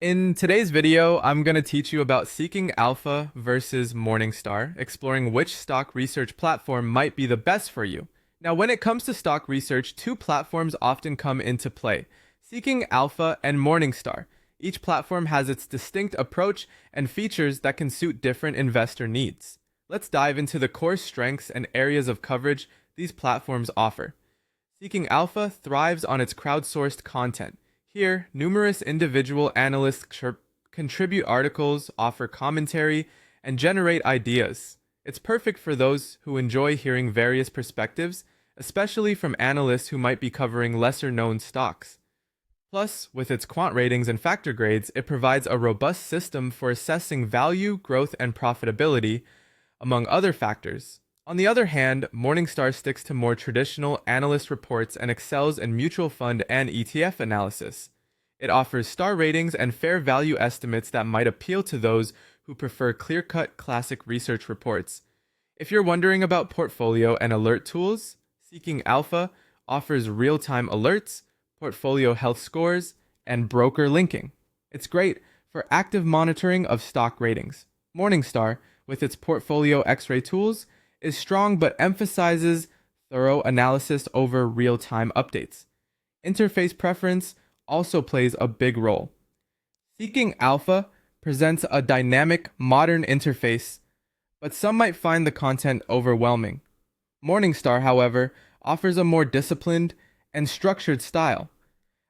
In today's video, I'm going to teach you about Seeking Alpha versus Morningstar, exploring which stock research platform might be the best for you. Now, when it comes to stock research, two platforms often come into play: Seeking Alpha and Morningstar. Each platform has its distinct approach and features that can suit different investor needs. Let's dive into the core strengths and areas of coverage these platforms offer. Seeking Alpha thrives on its crowdsourced content. Here, numerous individual analysts contribute articles, offer commentary, and generate ideas. It's perfect for those who enjoy hearing various perspectives, especially from analysts who might be covering lesser known stocks. Plus, with its quant ratings and factor grades, it provides a robust system for assessing value, growth, and profitability, among other factors. On the other hand, Morningstar sticks to more traditional analyst reports and excels in mutual fund and ETF analysis. It offers star ratings and fair value estimates that might appeal to those who prefer clear-cut classic research reports. If you're wondering about portfolio and alert tools, Seeking Alpha offers real-time alerts, portfolio health scores, and broker linking. It's great for active monitoring of stock ratings. Morningstar, with its portfolio X-ray tools, is strong but emphasizes thorough analysis over real-time updates. Interface preference also plays a big role. Seeking Alpha presents a dynamic, modern interface, but some might find the content overwhelming. Morningstar, however, offers a more disciplined and structured style,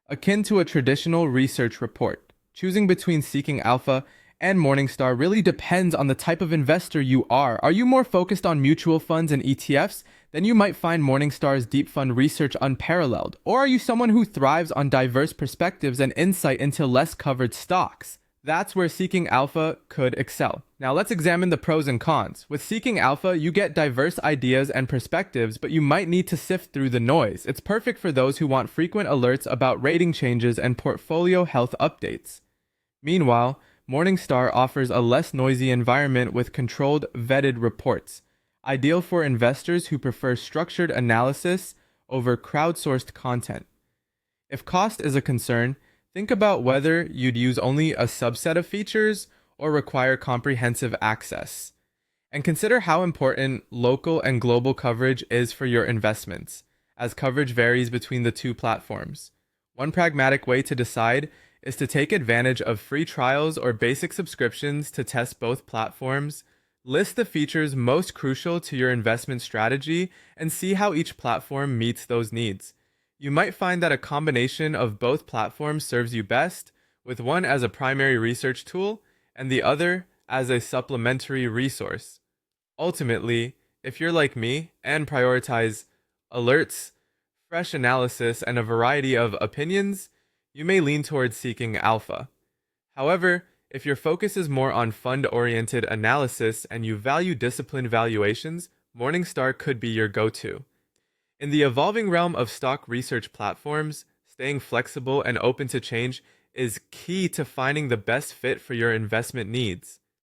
akin to a traditional research report. Choosing between Seeking Alpha and Morningstar really depends on the type of investor you are. Are you more focused on mutual funds and ETFs? Then you might find Morningstar's deep fund research unparalleled. Or are you someone who thrives on diverse perspectives and insight into less covered stocks? That's where Seeking Alpha could excel. Now let's examine the pros and cons. With Seeking Alpha, you get diverse ideas and perspectives, but you might need to sift through the noise. It's perfect for those who want frequent alerts about rating changes and portfolio health updates. Meanwhile, Morningstar offers a less noisy environment with controlled, vetted reports, ideal for investors who prefer structured analysis over crowdsourced content. If cost is a concern, think about whether you'd use only a subset of features or require comprehensive access. And consider how important local and global coverage is for your investments, as coverage varies between the two platforms. One pragmatic way to decide is to take advantage of free trials or basic subscriptions to test both platforms. List the features most crucial to your investment strategy and see how each platform meets those needs. You might find that a combination of both platforms serves you best, with one as a primary research tool and the other as a supplementary resource. Ultimately, if you're like me and prioritize alerts, fresh analysis, and a variety of opinions, you may lean towards Seeking Alpha. However, if your focus is more on fund-oriented analysis and you value disciplined valuations, Morningstar could be your go-to. In the evolving realm of stock research platforms, staying flexible and open to change is key to finding the best fit for your investment needs.